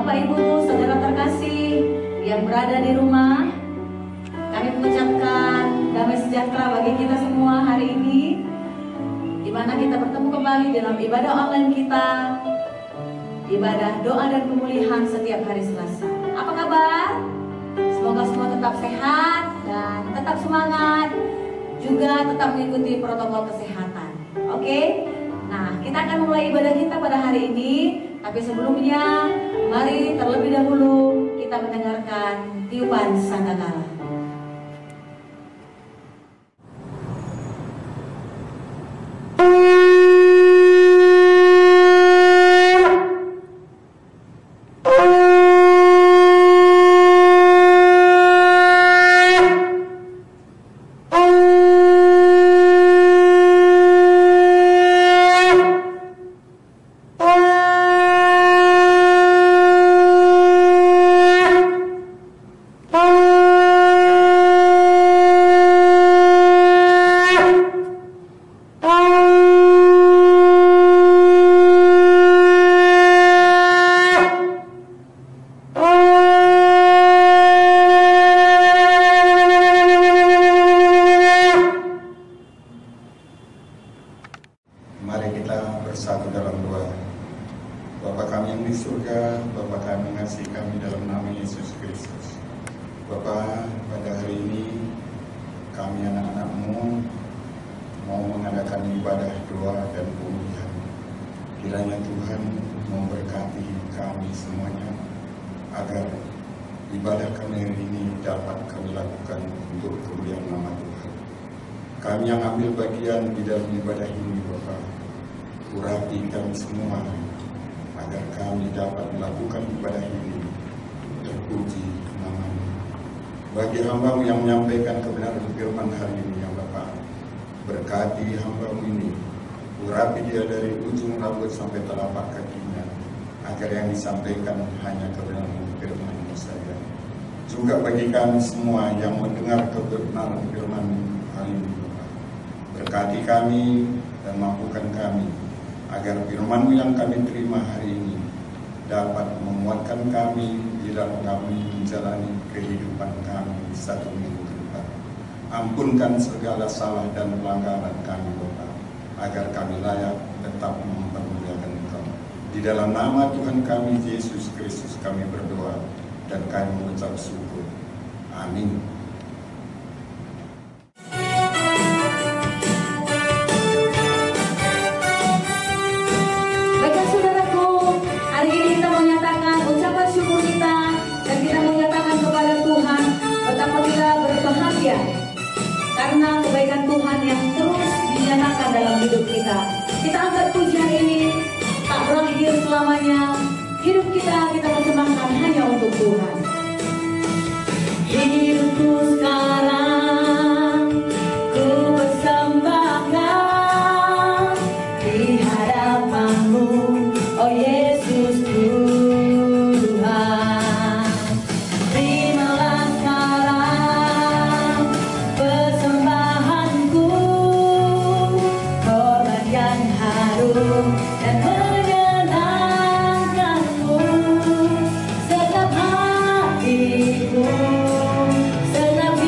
Bapak Ibu, saudara terkasih yang berada di rumah, kami mengucapkan damai sejahtera bagi kita semua hari ini, di mana kita bertemu kembali dalam ibadah online kita, ibadah doa dan pemulihan setiap hari Selasa. Apa kabar? Semoga semua tetap sehat dan tetap semangat, juga tetap mengikuti protokol kesehatan. Oke? Nah, kita akan mulai ibadah kita pada hari ini. Tapi sebelumnya, mari terlebih dahulu kita mendengarkan tiupan sangkakala. Kami yang ambil bagian di dalam ibadah ini, Bapak, urapi kami semua agar kami dapat melakukan ibadah ini terpuji nama-Mu. Bagi hamba-Mu yang menyampaikan kebenaran firman hari ini, ya Bapak, berkati hamba-Mu ini, urapi dia dari ujung rambut sampai telapak kakinya, agar yang disampaikan hanya kebenaran firman-Mu saja. Juga bagi kami semua yang mendengar kebenaran firman-Mu hari ini, berkati kami dan mampukan kami agar firman-Mu yang kami terima hari ini dapat menguatkan kami di dalam kami menjalani kehidupan kami satu minggu ke depan. Ampunkan segala salah dan pelanggaran kami, Bapak, agar kami layak tetap mempermuliakan Engkau. Di dalam nama Tuhan kami Yesus Kristus kami berdoa dan kami mengucap syukur. Amin. Karena kebaikan Tuhan yang terus dinyatakan dalam hidup kita. Kita angkat pujian ini tak berakhir selamanya. Hidup kita persembahkan hanya untuk Tuhan. Hidupku sekarang ku persembahkan di hadapan-Mu, oh Yesus Tuhan. Terimalah sekarang persembahanku, korban yang harum dan menyenangkan-Mu. Segenap hatiku, segenap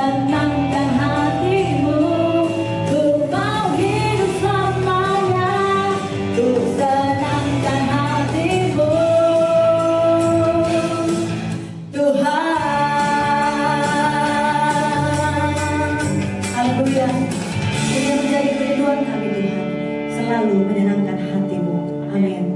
senangkan hatimu, ku mau hidup selamanya, ku senangkan hatimu, Tuhan. Haleluya. Ini menjadi kerinduan kami Tuhan, selalu menyenangkan hatimu. Amin.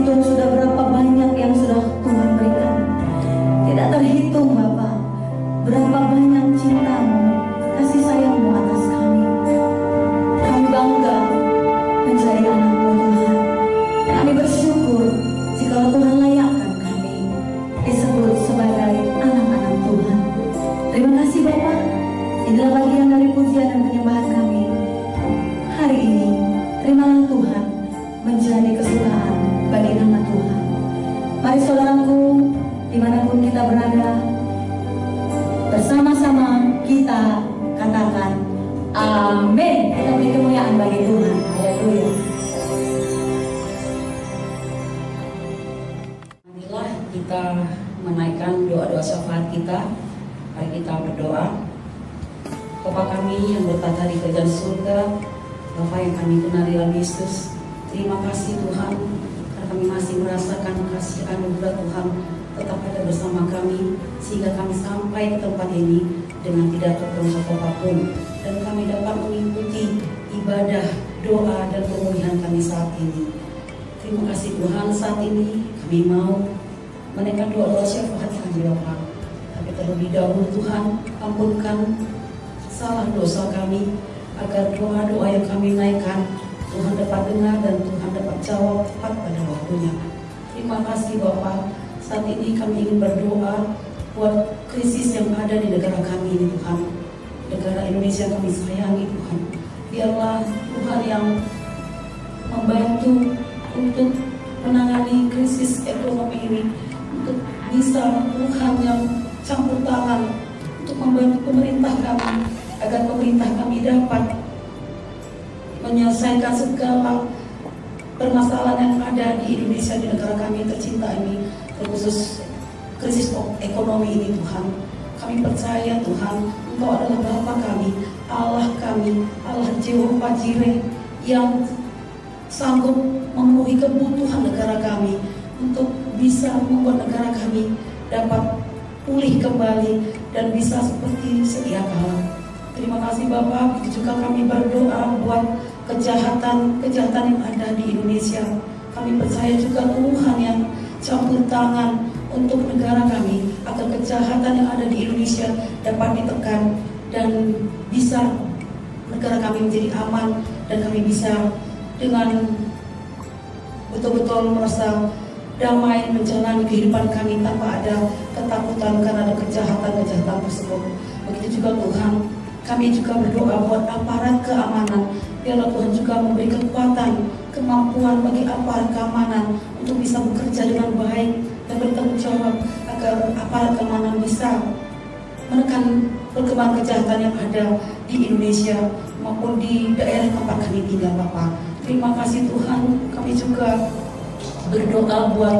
menghitung sudah berapa banyak yang sudah Tuhan berikan. Tidak terhitung Bapa, berapa banyak cinta-Mu, kasih sayang-Mu atas kami. Kami bangga menjadi anak-Mu Tuhan. Kami bersyukur jika Tuhan layakkan kami disebut sebagai anak-anak Tuhan. Terima kasih Bapa. Inilah bagian dari pujian dan penyembahan kami hari ini. Terimalah Tuhan menjadi kesukaan bagi nama Tuhan. Mari saudaraku, dimanapun kita berada, bersama-sama kita katakan amin. Kita beri kemuliaan bagi Tuhan. Haleluya. Marilah kita menaikkan doa-doa syafaat kita. Mari kita berdoa. Bapa kami yang bertata di kerajaan surga, Bapa yang kami kenali dalam Yesus, terima kasih Tuhan karena kami masih merasakan kasih anugerah Tuhan tetap ada bersama kami sehingga kami sampai ke tempat ini dengan tidak terpencil apapun, dan kami dapat mengikuti ibadah, doa dan pemulihan kami saat ini. Terima kasih Tuhan, saat ini kami mau menaikkan doa-doa syafaat kami Bapa. Tapi terlebih dahulu Tuhan, ampunkan salah dosa kami, agar doa-doa yang kami naikkan Tuhan dapat dengar dan Tuhan dapat jawab tepat pada waktunya. Terima kasih Bapa. Saat ini kami ingin berdoa buat krisis yang ada di negara kami ini Tuhan, negara Indonesia yang kami sayangi Tuhan. Biarlah Tuhan yang membantu untuk menangani krisis ekonomi ini, untuk bisa Tuhan yang campur tangan untuk membantu pemerintah kami, agar pemerintah kami dapat menyelesaikan segala permasalahan yang ada di Indonesia, di negara kami tercinta ini, terkhusus krisis ekonomi ini Tuhan. Kami percaya Tuhan, Engkau adalah Bapa kami, Allah Jehovah Jireh yang sanggup memenuhi kebutuhan negara kami untuk bisa membuat negara kami dapat pulih kembali dan bisa seperti sedia kala. Terima kasih Bapak. Begitu juga kami berdoa buat kejahatan yang ada di Indonesia. Kami percaya juga Tuhan yang campur tangan untuk negara kami, agar kejahatan yang ada di Indonesia dapat ditekan dan bisa negara kami menjadi aman, dan kami bisa dengan betul-betul merasa damai menjalani kehidupan kami tanpa ada ketakutan karena ada kejahatan tersebut. Begitu juga Tuhan, kami juga berdoa buat aparat keamanan. Biarlah Tuhan juga memberi kekuatan, kemampuan bagi aparat keamanan untuk bisa bekerja dengan baik dan bertanggung jawab, agar aparat keamanan bisa menekan perkembangan kejahatan yang ada di Indonesia maupun di daerah tempat kami tinggal Bapak. Terima kasih Tuhan. Kami juga berdoa buat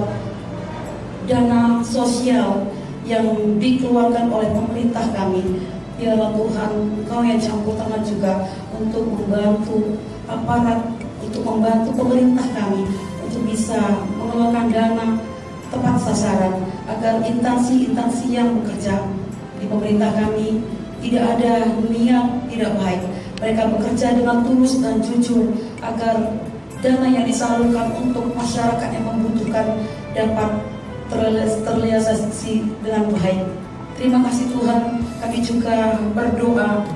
dana sosial yang dikeluarkan oleh pemerintah kami. Biarlah Tuhan, Engkau yang campur tangan juga untuk membantu aparat, untuk membantu pemerintah kami untuk bisa mengeluarkan dana tepat sasaran, agar instansi-instansi yang bekerja di pemerintah kami tidak ada niat tidak baik. Mereka bekerja dengan tulus dan jujur, agar dana yang disalurkan untuk masyarakat yang membutuhkan dapat terrealisasi dengan baik. Terima kasih Tuhan. Kami juga berdoa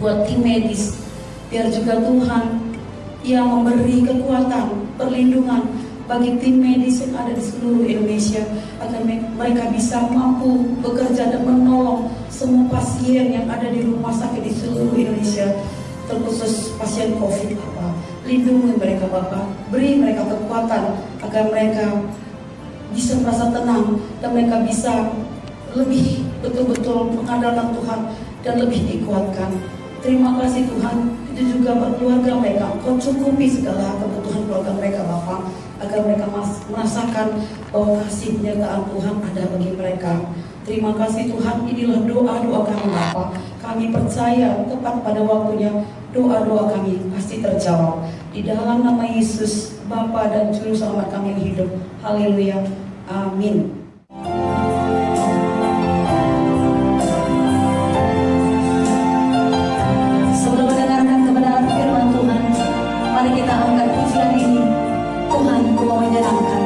buat tim medis, biar juga Tuhan yang memberi kekuatan, perlindungan bagi tim medis yang ada di seluruh Indonesia, agar mereka bisa mampu bekerja dan menolong semua pasien yang ada di rumah sakit di seluruh Indonesia, terkhusus pasien COVID Bapak. Lindungi mereka Bapak, beri mereka kekuatan agar mereka bisa merasa tenang dan mereka bisa lebih betul-betul mengandalkan Tuhan dan lebih dikuatkan. Terima kasih Tuhan. Itu juga buat keluarga mereka, Kau cukupi segala kebutuhan keluarga mereka Bapak, agar mereka merasakan bahwa kasih penyertaan Tuhan ada bagi mereka. Terima kasih Tuhan. Inilah doa-doa kami Bapak. Kami percaya tepat pada waktunya doa-doa kami pasti terjawab. Di dalam nama Yesus, Bapa dan Juru Selamat kami yang hidup. Haleluya. Amin. Sebelum mendengarkan kebenaran firman Tuhan, mari kita angkat pujian ini. Tuhan, Kau menyenangkan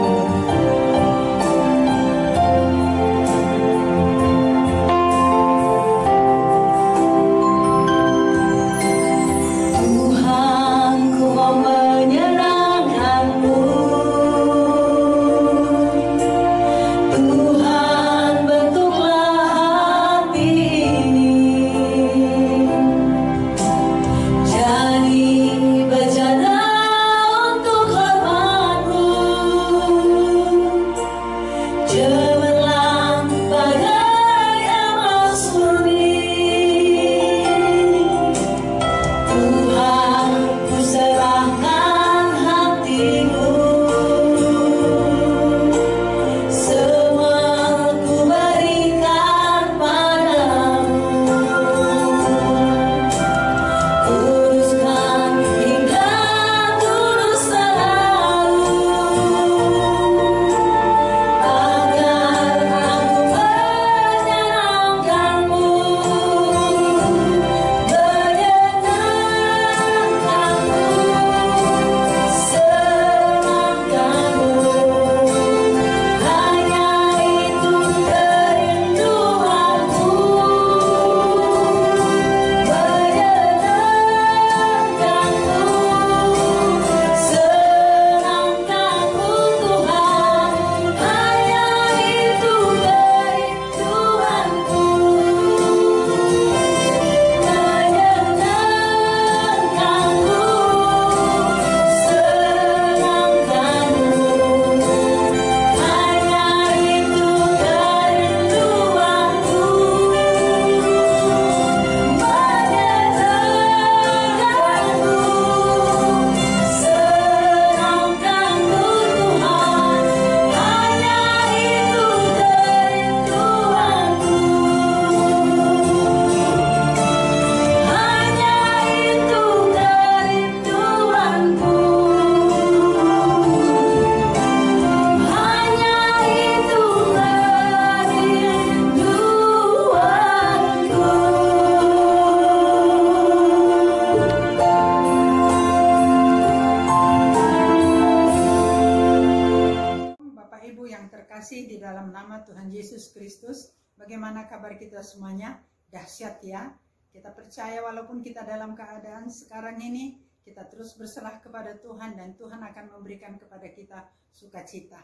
terkasih di dalam nama Tuhan Yesus Kristus, bagaimana kabar kita semuanya? Dahsyat ya. Kita percaya walaupun kita dalam keadaan sekarang ini, kita terus berserah kepada Tuhan dan Tuhan akan memberikan kepada kita sukacita.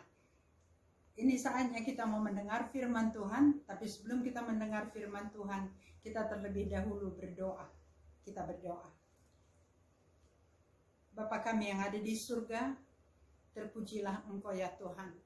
Ini saatnya kita mau mendengar firman Tuhan, tapi sebelum kita mendengar firman Tuhan, kita terlebih dahulu berdoa. Kita berdoa. Bapa kami yang ada di surga, terpujilah Engkau ya Tuhan.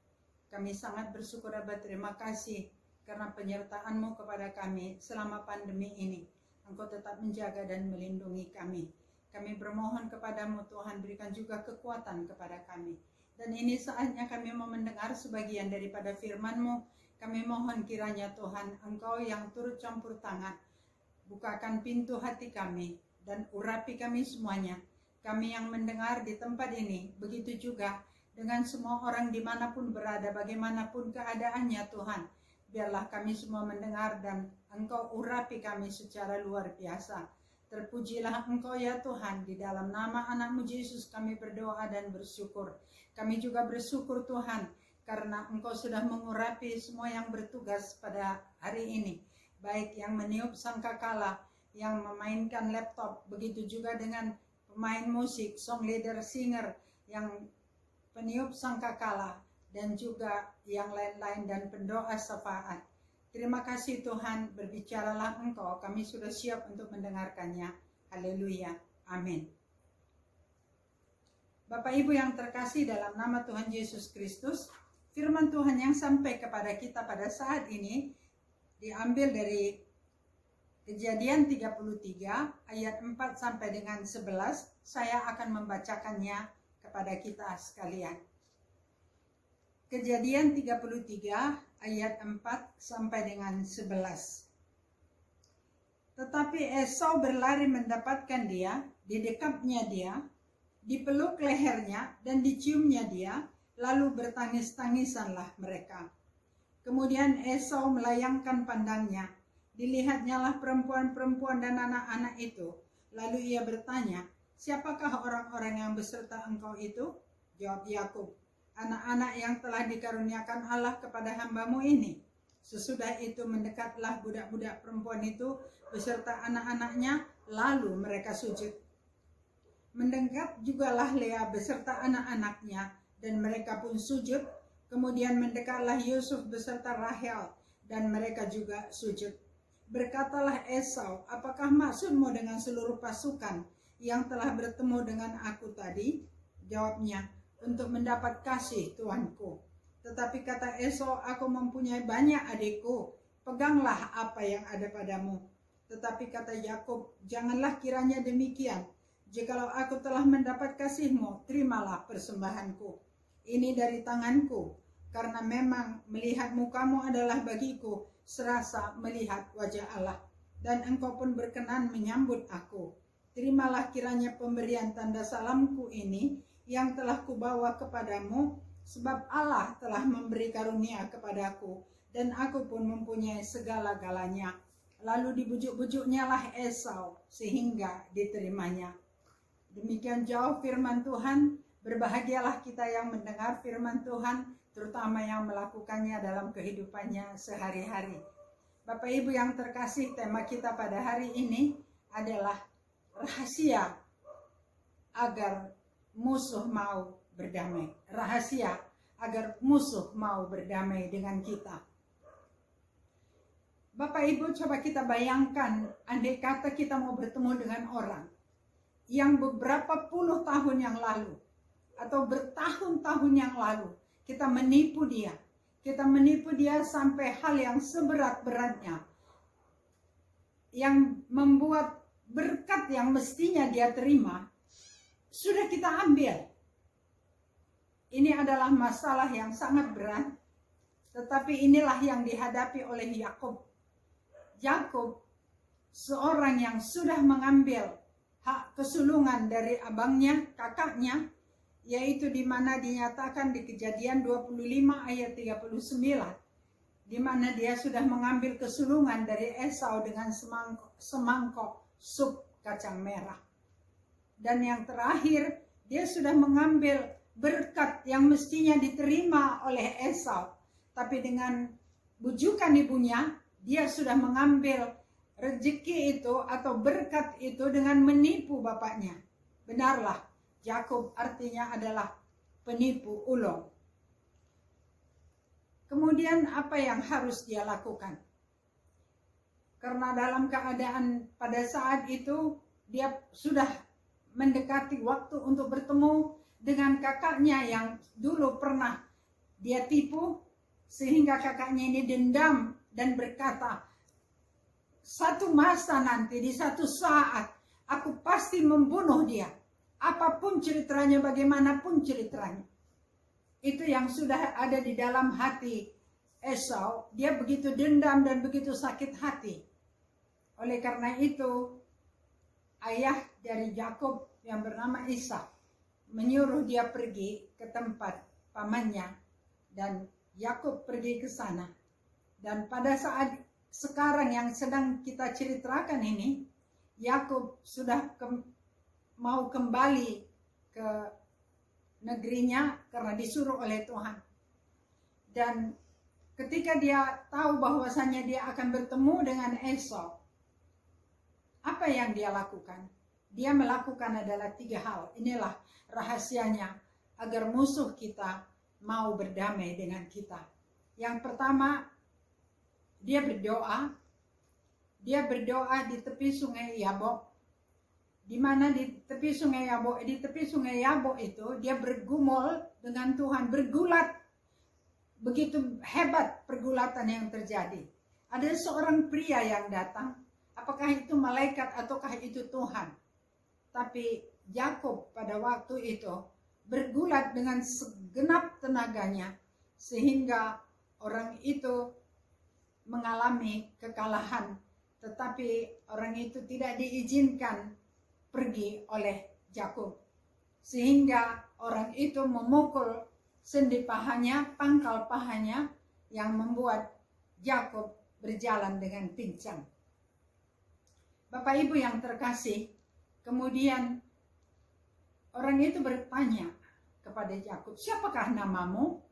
Kami sangat bersyukur dan berterima kasih karena penyertaan-Mu kepada kami selama pandemi ini. Engkau tetap menjaga dan melindungi kami. Kami bermohon kepadamu Tuhan, berikan juga kekuatan kepada kami. Dan ini saatnya kami mau mendengar sebagian daripada firman-Mu. Kami mohon kiranya Tuhan, Engkau yang turut campur tangan, bukakan pintu hati kami dan urapi kami semuanya. Kami yang mendengar di tempat ini, begitu juga dengan semua orang dimanapun berada, bagaimanapun keadaannya Tuhan. Biarlah kami semua mendengar dan Engkau urapi kami secara luar biasa. Terpujilah Engkau ya Tuhan, di dalam nama anak-Mu Yesus kami berdoa dan bersyukur. Kami juga bersyukur Tuhan, karena Engkau sudah mengurapi semua yang bertugas pada hari ini. Baik yang meniup sangkakala, yang memainkan laptop, begitu juga dengan pemain musik, song leader, singer, yang peniup sangkakala, dan juga yang lain-lain, dan pendoa syafaat. Terima kasih Tuhan, berbicaralah Engkau, kami sudah siap untuk mendengarkannya. Haleluya, amin. Bapak Ibu yang terkasih dalam nama Tuhan Yesus Kristus, firman Tuhan yang sampai kepada kita pada saat ini, diambil dari Kejadian 33 ayat 4 sampai dengan 11, saya akan membacakannya kepada kita sekalian. Kejadian 33 ayat 4 sampai dengan 11. Tetapi Esau berlari mendapatkan dia, didekapnya dia, dipeluk lehernya dan diciumnya dia, lalu bertangis-tangisanlah mereka. Kemudian Esau melayangkan pandangnya, dilihatnyalah perempuan-perempuan dan anak-anak itu. Lalu ia bertanya, siapakah orang-orang yang beserta engkau itu? Jawab Yakub, anak-anak yang telah dikaruniakan Allah kepada hamba-Mu ini. Sesudah itu mendekatlah budak-budak perempuan itu beserta anak-anaknya, lalu mereka sujud. Mendekat jugalah Lea beserta anak-anaknya, dan mereka pun sujud. Kemudian mendekatlah Yusuf beserta Rahel, dan mereka juga sujud. Berkatalah Esau, apakah maksudmu dengan seluruh pasukan yang telah bertemu dengan aku tadi? Jawabnya, untuk mendapat kasih Tuanku. Tetapi kata Esau, aku mempunyai banyak adikku, peganglah apa yang ada padamu. Tetapi kata Yakub, janganlah kiranya demikian. Jikalau aku telah mendapat kasih-Mu, terimalah persembahanku. Ini dari tanganku, karena memang melihat muka-Mu adalah bagiku serasa melihat wajah Allah, dan engkau pun berkenan menyambut aku. Terimalah kiranya pemberian tanda salamku ini yang telah kubawa kepadamu, sebab Allah telah memberi karunia kepadaku, dan aku pun mempunyai segala-galanya. Lalu dibujuk-bujuknya lah Esau, sehingga diterimanya. Demikian jauh firman Tuhan. Berbahagialah kita yang mendengar firman Tuhan, terutama yang melakukannya dalam kehidupannya sehari-hari. Bapak Ibu yang terkasih, tema kita pada hari ini adalah rahasia agar musuh mau berdamai. Rahasia agar musuh mau berdamai dengan kita. Bapak Ibu, coba kita bayangkan, andai kata kita mau bertemu dengan orang yang beberapa puluh tahun yang lalu atau bertahun-tahun yang lalu kita menipu dia. Kita menipu dia sampai hal yang seberat-beratnya, yang membuat berkat yang mestinya dia terima sudah kita ambil. Ini adalah masalah yang sangat berat, tetapi inilah yang dihadapi oleh Yakub. Yakub, seorang yang sudah mengambil hak kesulungan dari abangnya, kakaknya, yaitu di mana dinyatakan di Kejadian 25 ayat 39, di mana dia sudah mengambil kesulungan dari Esau dengan semangkok sup kacang merah. Dan yang terakhir, dia sudah mengambil berkat yang mestinya diterima oleh Esau, tapi dengan bujukan ibunya, dia sudah mengambil rezeki itu atau berkat itu dengan menipu bapaknya. Benarlah, Yakub artinya adalah penipu ulung. Kemudian apa yang harus dia lakukan? Karena dalam keadaan pada saat itu dia sudah mendekati waktu untuk bertemu dengan kakaknya yang dulu pernah dia tipu, sehingga kakaknya ini dendam dan berkata, satu masa nanti, di satu saat, aku pasti membunuh dia. Apapun ceritanya, bagaimanapun ceritanya. Itu yang sudah ada di dalam hati Esau. Dia begitu dendam dan begitu sakit hati. Oleh karena itu, ayah dari Yakub yang bernama Ishak menyuruh dia pergi ke tempat pamannya, dan Yakub pergi ke sana. Dan pada saat sekarang yang sedang kita ceritakan ini, Yakub sudah mau kembali ke negerinya karena disuruh oleh Tuhan. Dan ketika dia tahu bahwasanya dia akan bertemu dengan Esau, apa yang dia lakukan? Dia melakukan adalah 3 hal. Inilah rahasianya agar musuh kita mau berdamai dengan kita. Yang pertama, dia berdoa. Dia berdoa di tepi sungai Yabok. Di mana di tepi sungai Yabok itu dia bergumul dengan Tuhan, bergulat. Begitu hebat pergulatan yang terjadi. Ada seorang pria yang datang, apakah itu malaikat ataukah itu Tuhan? Tapi Yakub pada waktu itu bergulat dengan segenap tenaganya, sehingga orang itu mengalami kekalahan. Tetapi orang itu tidak diizinkan pergi oleh Yakub, sehingga orang itu memukul sendi pahanya, pangkal pahanya, yang membuat Yakub berjalan dengan pincang. Bapak Ibu yang terkasih, kemudian orang itu bertanya kepada Yakub, siapakah namamu?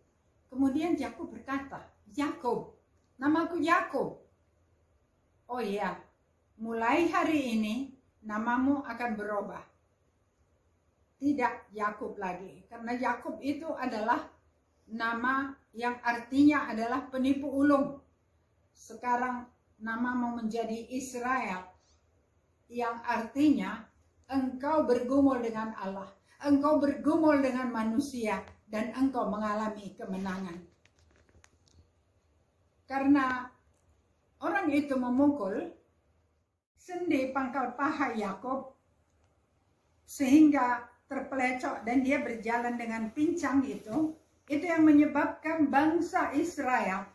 Kemudian Yakub berkata, Yakub, namaku Yakub. Oh iya, mulai hari ini namamu akan berubah. Tidak Yakub lagi. Karena Yakub itu adalah nama yang artinya adalah penipu ulung. Sekarang namamu menjadi Israel. Yang artinya engkau bergumul dengan Allah. Engkau bergumul dengan manusia. Dan engkau mengalami kemenangan. Karena orang itu memukul sendi pangkal paha Yakub sehingga terpelecok dan dia berjalan dengan pincang itu yang menyebabkan bangsa Israel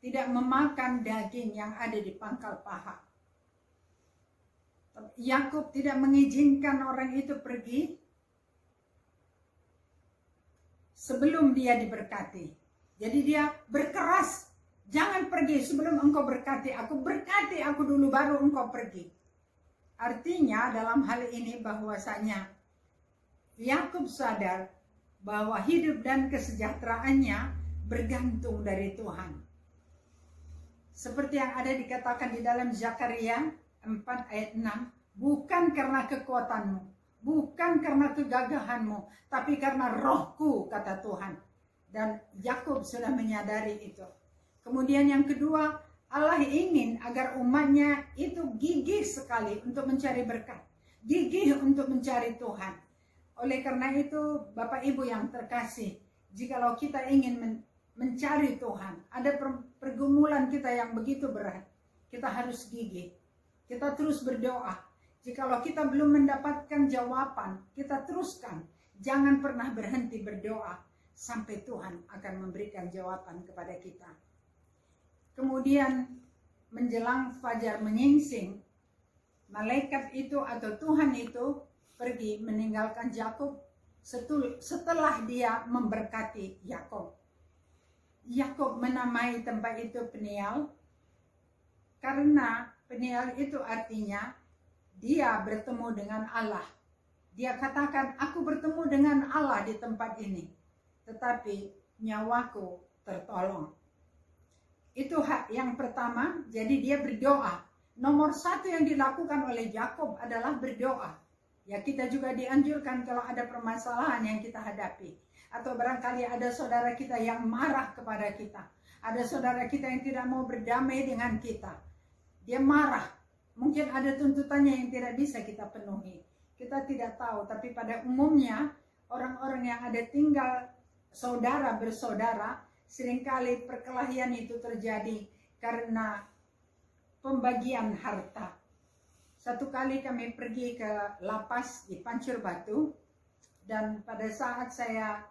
tidak memakan daging yang ada di pangkal paha. Yakub tidak mengizinkan orang itu pergi sebelum dia diberkati. Jadi dia berkeras, jangan pergi sebelum engkau berkati aku dulu baru engkau pergi. Artinya dalam hal ini bahwasanya Yakub sadar bahwa hidup dan kesejahteraannya bergantung dari Tuhan. Seperti yang ada dikatakan di dalam Zakaria 4 ayat 6, bukan karena kekuatanmu, bukan karena kegagahanmu, tapi karena rohku, kata Tuhan. Dan Yakub sudah menyadari itu. Kemudian yang kedua, Allah ingin agar umatnya itu gigih sekali untuk mencari berkat. Gigih untuk mencari Tuhan. Oleh karena itu, Bapak Ibu yang terkasih, jikalau kita ingin mencari Tuhan, ada pergumulan kita yang begitu berat, kita harus gigih. Kita terus berdoa. Jikalau kita belum mendapatkan jawaban, kita teruskan. Jangan pernah berhenti berdoa sampai Tuhan akan memberikan jawaban kepada kita. Kemudian menjelang fajar menyingsing, malaikat itu atau Tuhan itu pergi meninggalkan Yakub setelah dia memberkati Yakub. Yakub menamai tempat itu Peniel karena Peniel itu artinya dia bertemu dengan Allah. Dia katakan, aku bertemu dengan Allah di tempat ini, tetapi nyawaku tertolong. Itu hak yang pertama, jadi dia berdoa. Nomor satu yang dilakukan oleh Yakub adalah berdoa. Ya, kita juga dianjurkan kalau ada permasalahan yang kita hadapi. Atau barangkali ada saudara kita yang marah kepada kita. Ada saudara kita yang tidak mau berdamai dengan kita. Dia marah. Mungkin ada tuntutannya yang tidak bisa kita penuhi. Kita tidak tahu, tapi pada umumnya orang-orang yang ada tinggal saudara bersaudara, seringkali perkelahian itu terjadi karena pembagian harta. Satu kali kami pergi ke lapas di Pancur Batu, dan pada saat saya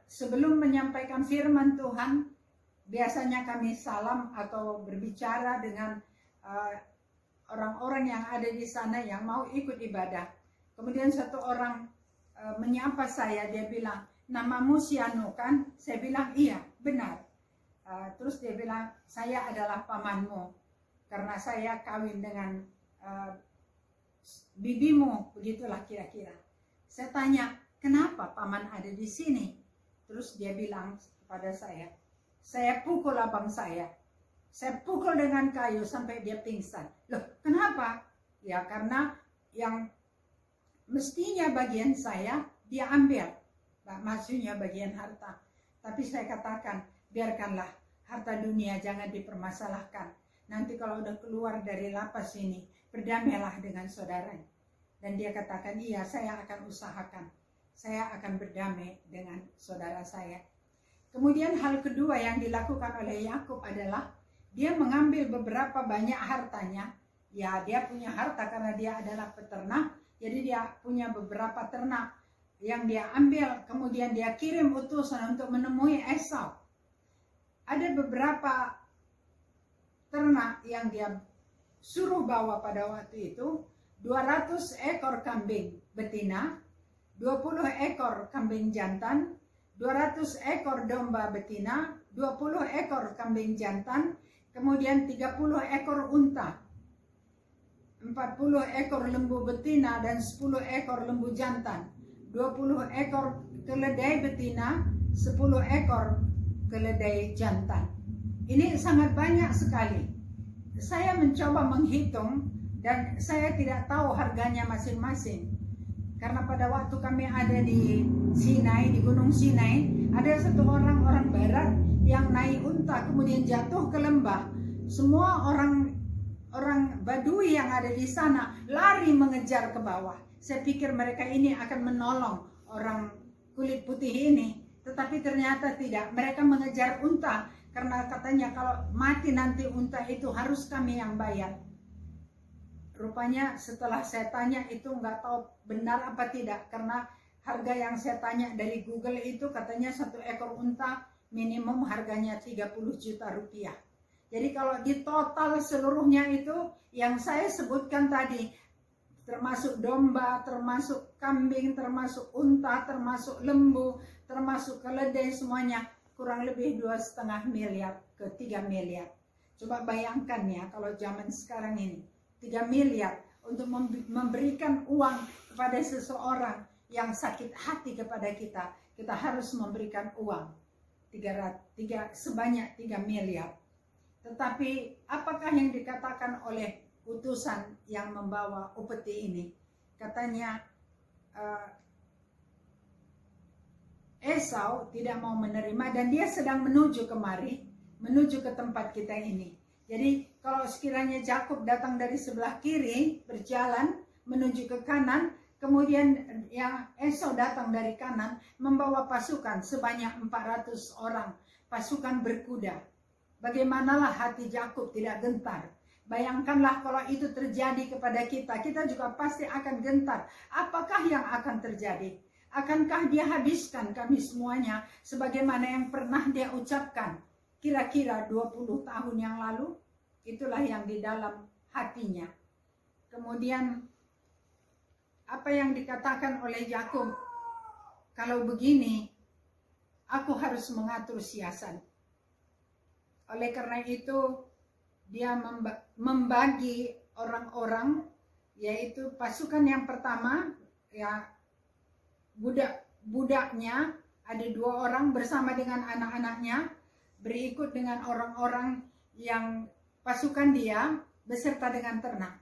sebelum menyampaikan firman Tuhan, biasanya kami salam atau berbicara dengan orang-orang yang ada di sana yang mau ikut ibadah. Kemudian satu orang menyapa saya, dia bilang, "Namamu Siano kan?" Saya bilang, "Iya, benar." Terus dia bilang, "Saya adalah pamanmu karena saya kawin dengan bibimu," begitulah kira-kira. Saya tanya, "Kenapa paman ada di sini?" Terus dia bilang kepada saya pukul abang saya. Saya pukul dengan kayu sampai dia pingsan. Loh, kenapa? Ya karena yang mestinya bagian saya dia ambil. Maksudnya bagian harta. Tapi saya katakan, biarkanlah harta dunia jangan dipermasalahkan. Nanti kalau udah keluar dari lapas ini, berdamailah dengan saudaranya. Dan dia katakan, "Iya, saya akan usahakan. Saya akan berdamai dengan saudara saya." Kemudian hal kedua yang dilakukan oleh Yakub adalah dia mengambil beberapa banyak hartanya. Ya, dia punya harta karena dia adalah peternak. Jadi dia punya beberapa ternak yang dia ambil. Kemudian dia kirim utusan untuk menemui Esau. Ada beberapa ternak yang dia suruh bawa pada waktu itu. 200 ekor kambing betina, 20 ekor kambing jantan, 200 ekor domba betina, 20 ekor kambing jantan, kemudian 30 ekor unta, 40 ekor lembu betina dan 10 ekor lembu jantan, 20 ekor keledai betina, 10 ekor keledai jantan. Ini sangat banyak sekali. Saya mencoba menghitung dan saya tidak tahu harganya masing-masing. Karena pada waktu kami ada di Sinai, di Gunung Sinai, ada satu orang barat yang naik unta kemudian jatuh ke lembah. Semua orang Badui yang ada di sana lari mengejar ke bawah. Saya pikir mereka ini akan menolong orang kulit putih ini, tetapi ternyata tidak. Mereka mengejar unta karena katanya kalau mati nanti unta itu harus kami yang bayar. Rupanya setelah saya tanya itu nggak tahu benar apa tidak, karena harga yang saya tanya dari Google itu katanya satu ekor unta minimum harganya 30 juta rupiah. Jadi kalau di total seluruhnya itu yang saya sebutkan tadi, termasuk domba, termasuk kambing, termasuk unta, termasuk lembu, termasuk keledai, semuanya kurang lebih 2,5 miliar ke 3 miliar. Coba bayangkan ya kalau zaman sekarang ini 3 miliar untuk memberikan uang kepada seseorang yang sakit hati kepada kita. Kita harus memberikan uang sebanyak 3 miliar. Tetapi apakah yang dikatakan oleh utusan yang membawa upeti ini? Katanya Esau tidak mau menerima dan dia sedang menuju kemari, menuju ke tempat kita ini. Jadi kalau sekiranya Yakub datang dari sebelah kiri berjalan menuju ke kanan, kemudian yang Esau datang dari kanan membawa pasukan sebanyak 400 orang, pasukan berkuda. Bagaimanalah hati Yakub tidak gentar? Bayangkanlah kalau itu terjadi kepada kita, kita juga pasti akan gentar. Apakah yang akan terjadi? Akankah dia habiskan kami semuanya sebagaimana yang pernah dia ucapkan kira-kira 20 tahun yang lalu? Itulah yang di dalam hatinya. Kemudian apa yang dikatakan oleh Yakub? Kalau begini, aku harus mengatur siasat. Oleh karena itu, dia membagi orang-orang, yaitu pasukan yang pertama, ya budaknya, ada 2 orang bersama dengan anak-anaknya. berikut dengan orang-orang yang pasukan dia beserta dengan ternak.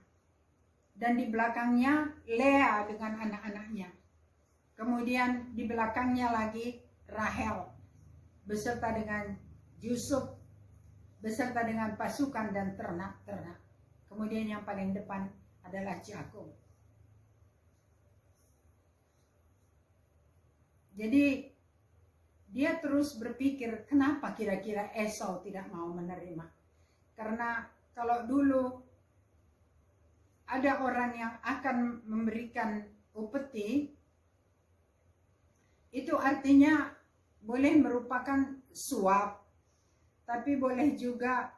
Dan di belakangnya Lea dengan anak-anaknya. Kemudian di belakangnya lagi Rahel beserta dengan Yusuf beserta dengan pasukan dan ternak-ternak. Kemudian yang paling depan adalah Yakub. Jadi dia terus berpikir, kenapa kira-kira Esau tidak mau menerima? Karena kalau dulu ada orang yang akan memberikan upeti, itu artinya boleh merupakan suap, tapi boleh juga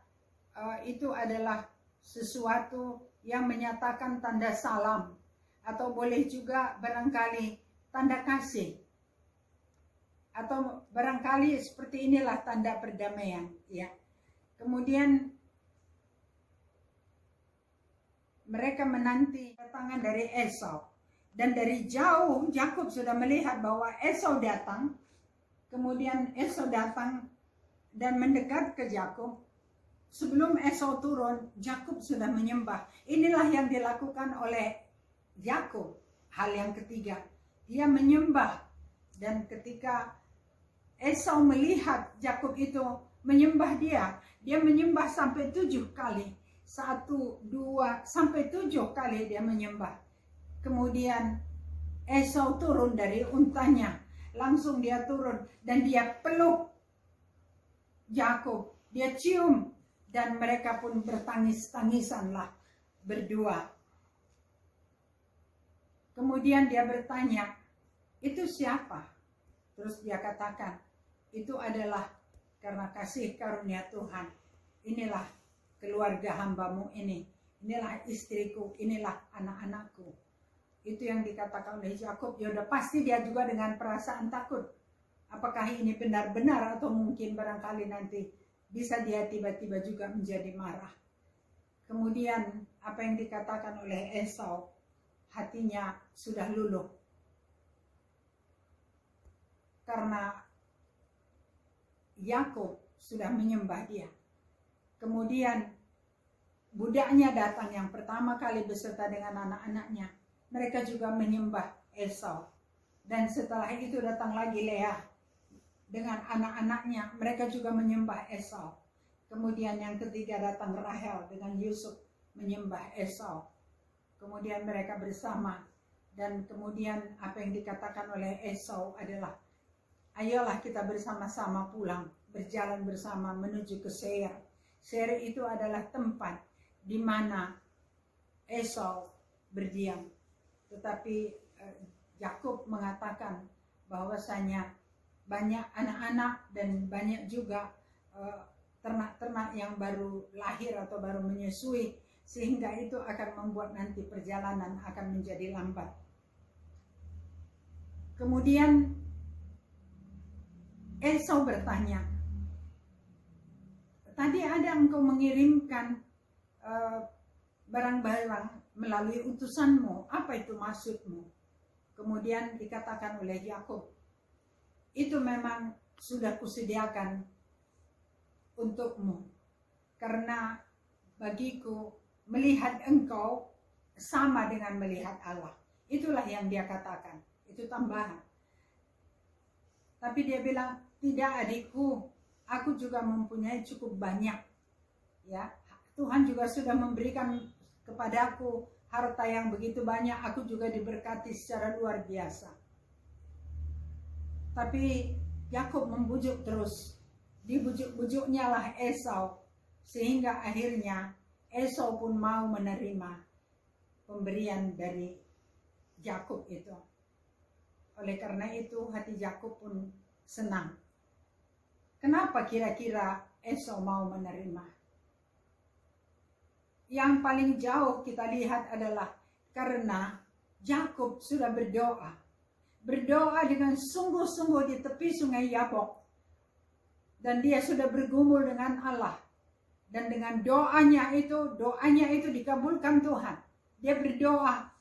itu adalah sesuatu yang menyatakan tanda salam, atau boleh juga barangkali tanda kasih, atau barangkali seperti inilah tanda perdamaian, ya. Kemudian mereka menanti kedatangan dari Esau, dan dari jauh Yakub sudah melihat bahwa Esau datang. Kemudian Esau datang dan mendekat ke Yakub. Sebelum Esau turun, Yakub sudah menyembah. Inilah yang dilakukan oleh Yakub. Hal yang ketiga, dia menyembah. Dan ketika Esau melihat Yakub itu menyembah dia menyembah sampai 7 kali. 1, 2, sampai 7 kali dia menyembah. Kemudian Esau turun dari untanya. Langsung dia turun dan dia peluk Yakub. Dia cium dan mereka pun bertangis-tangisanlah berdua. Kemudian dia bertanya, itu siapa? Terus dia katakan, itu adalah karena kasih karunia Tuhan. Inilah keluarga hambamu ini. Inilah istriku, inilah anak-anakku. Itu yang dikatakan oleh Yakub. Ya udah pasti dia juga dengan perasaan takut. Apakah ini benar-benar atau mungkin barangkali nanti bisa dia tiba-tiba juga menjadi marah. Kemudian apa yang dikatakan oleh Esau, hatinya sudah luluh. Karena Yakub sudah menyembah dia. Kemudian budaknya datang yang pertama kali beserta dengan anak-anaknya. Mereka juga menyembah Esau. Dan setelah itu datang lagi Lea dengan anak-anaknya. Mereka juga menyembah Esau. Kemudian yang ketiga datang Rahel dengan Yusuf menyembah Esau. Kemudian mereka bersama. Dan kemudian apa yang dikatakan oleh Esau adalah, ayolah kita bersama-sama pulang. Berjalan bersama menuju ke Seir. Seir itu adalah tempat di mana Esau berdiam. Tetapi Yakub mengatakan bahwasanya banyak anak-anak dan banyak juga ternak-ternak yang baru lahir atau baru menyusui, sehingga itu akan membuat nanti perjalanan akan menjadi lambat. Kemudian Esau bertanya, tadi ada engkau mengirimkan barang-barang melalui utusanmu, apa itu maksudmu? Kemudian dikatakan oleh Yakub, itu memang sudah kusediakan untukmu, karena bagiku melihat engkau sama dengan melihat Allah. Itulah yang dia katakan, itu tambahan. Tapi dia bilang, tidak adikku, aku juga mempunyai cukup banyak. Ya, Tuhan juga sudah memberikan kepadaku harta yang begitu banyak, aku juga diberkati secara luar biasa. Tapi Yakub membujuk terus, dibujuk-bujuknya lah Esau, sehingga akhirnya Esau pun mau menerima pemberian dari Yakub itu. Oleh karena itu hati Yakub pun senang. Kenapa kira-kira Esau mau menerima? Yang paling jauh kita lihat adalah karena Yakub sudah berdoa. Berdoa dengan sungguh-sungguh di tepi sungai Yabok. Dan dia sudah bergumul dengan Allah. Dan dengan doanya itu dikabulkan Tuhan. Dia berdoa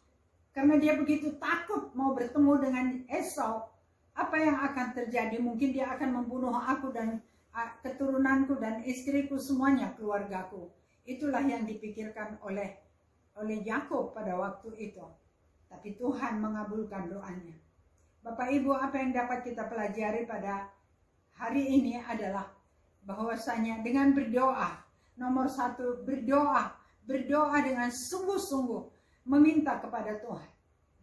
karena dia begitu takut mau bertemu dengan Esau. Apa yang akan terjadi? Mungkin dia akan membunuh aku dan keturunanku dan istriku, semuanya keluargaku. Itulah yang dipikirkan oleh Yakub pada waktu itu. Tapi Tuhan mengabulkan doanya. Bapak Ibu, apa yang dapat kita pelajari pada hari ini adalah bahwasanya dengan berdoa, nomor satu, berdoa dengan sungguh-sungguh meminta kepada Tuhan.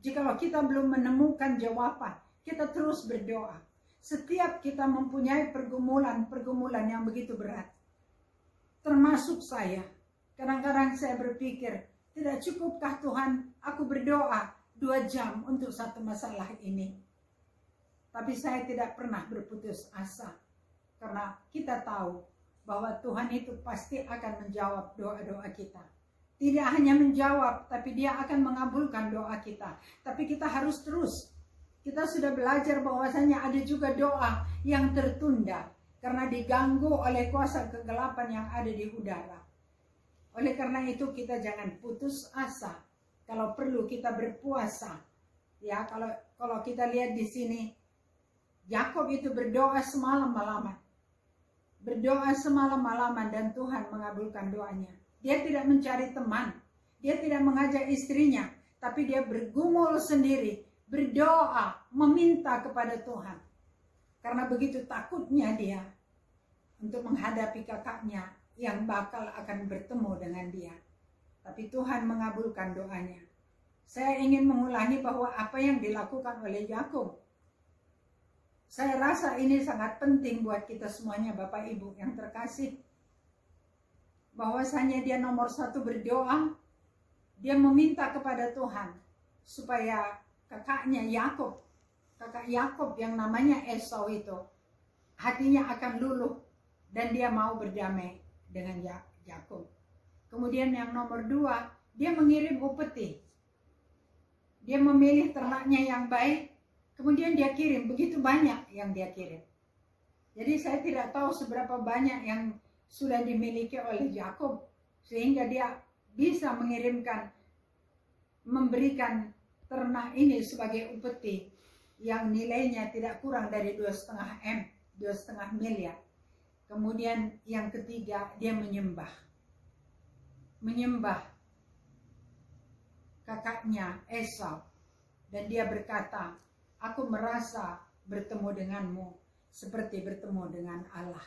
Jikalau kita belum menemukan jawaban, kita terus berdoa. Setiap kita mempunyai pergumulan yang begitu berat, termasuk saya. Kadang-kadang saya berpikir, tidak cukupkah Tuhan aku berdoa 2 jam untuk satu masalah ini? Tapi saya tidak pernah berputus asa. Karena kita tahu bahwa Tuhan itu pasti akan menjawab doa-doa kita. Tidak hanya menjawab, tapi Dia akan mengabulkan doa kita. Tapi kita harus terus. Kita sudah belajar bahwasanya ada juga doa yang tertunda karena diganggu oleh kuasa kegelapan yang ada di udara. Oleh karena itu kita jangan putus asa. Kalau perlu kita berpuasa. Ya, kalau kita lihat di sini, Yakub itu berdoa semalam-malaman. Berdoa semalam-malaman dan Tuhan mengabulkan doanya. Dia tidak mencari teman. Dia tidak mengajak istrinya. Tapi dia bergumul sendiri. Berdoa, meminta kepada Tuhan. Karena begitu takutnya dia untuk menghadapi kakaknya yang bakal akan bertemu dengan dia. Tapi Tuhan mengabulkan doanya. Saya ingin mengulangi bahwa apa yang dilakukan oleh Yakub, saya rasa ini sangat penting buat kita semuanya, Bapak Ibu yang terkasih. Bahwasanya dia nomor satu berdoa, dia meminta kepada Tuhan supaya kakaknya kakak Yakub yang namanya Esau itu, hatinya akan luluh dan dia mau berdamai dengan Yakub. Kemudian yang nomor 2, dia mengirim upeti. Dia memilih ternaknya yang baik, kemudian dia kirim, begitu banyak yang dia kirim. Jadi saya tidak tahu seberapa banyak yang sudah dimiliki oleh Yakub sehingga dia bisa memberikan ternak ini sebagai upeti yang nilainya tidak kurang dari 2,5 miliar. Kemudian yang ketiga, dia menyembah kakaknya Esau, dan dia berkata, aku merasa bertemu denganmu seperti bertemu dengan Allah.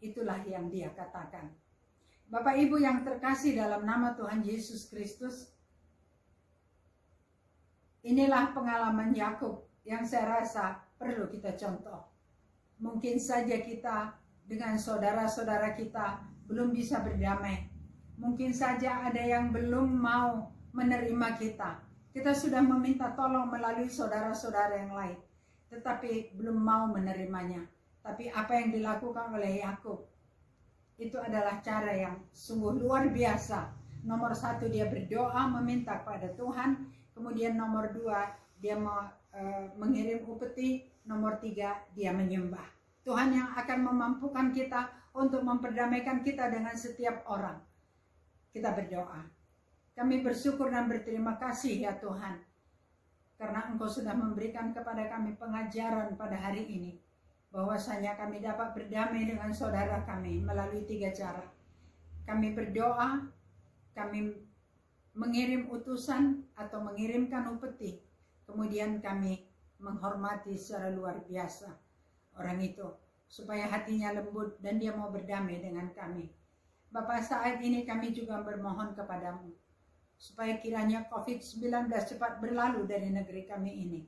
Itulah yang dia katakan. Bapak Ibu yang terkasih dalam nama Tuhan Yesus Kristus, inilah pengalaman Yakub yang saya rasa perlu kita contoh. Mungkin saja kita dengan saudara-saudara kita belum bisa berdamai. Mungkin saja ada yang belum mau menerima kita. Kita sudah meminta tolong melalui saudara-saudara yang lain, tetapi belum mau menerimanya. Tapi apa yang dilakukan oleh Yakub itu adalah cara yang sungguh luar biasa. Nomor 1, dia berdoa meminta kepada Tuhan. Kemudian nomor 2, dia mengirim upeti. Nomor 3, dia menyembah. Tuhan yang akan memampukan kita untuk memperdamaikan kita dengan setiap orang. Kita berdoa. Kami bersyukur dan berterima kasih ya Tuhan. Karena Engkau sudah memberikan kepada kami pengajaran pada hari ini. Bahwasanya kami dapat berdamai dengan saudara kami melalui 3 cara. Kami berdoa, kami mengirim utusan atau mengirimkan upeti. Kemudian kami menghormati secara luar biasa orang itu, supaya hatinya lembut dan dia mau berdamai dengan kami. Bapak, saat ini kami juga bermohon kepadamu, supaya kiranya COVID-19 cepat berlalu dari negeri kami ini.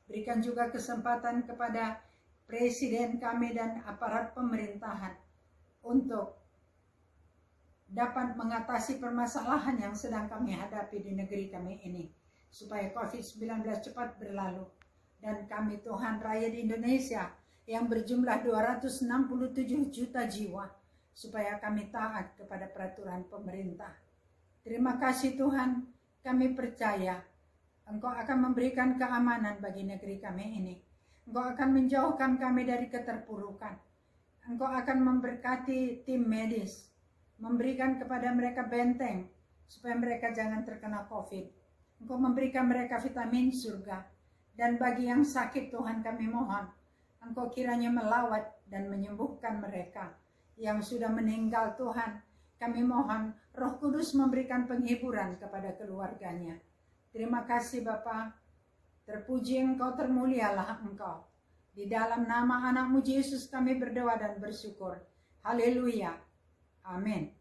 Berikan juga kesempatan kepada Presiden kami dan aparat pemerintahan untuk dapat mengatasi permasalahan yang sedang kami hadapi di negeri kami ini, supaya COVID-19 cepat berlalu. Dan kami Tuhan rakyat Indonesia yang berjumlah 267 juta jiwa, supaya kami taat kepada peraturan pemerintah. Terima kasih Tuhan, kami percaya Engkau akan memberikan keamanan bagi negeri kami ini. Engkau akan menjauhkan kami dari keterpurukan. Engkau akan memberkati tim medis, memberikan kepada mereka benteng, supaya mereka jangan terkena COVID. Engkau memberikan mereka vitamin surga. Dan bagi yang sakit Tuhan kami mohon, Engkau kiranya melawat dan menyembuhkan mereka. Yang sudah meninggal Tuhan, kami mohon Roh Kudus memberikan penghiburan kepada keluarganya. Terima kasih Bapa, terpuji Engkau, termulialah Engkau. Di dalam nama anak-Mu Yesus kami berdoa dan bersyukur. Haleluya. Amin.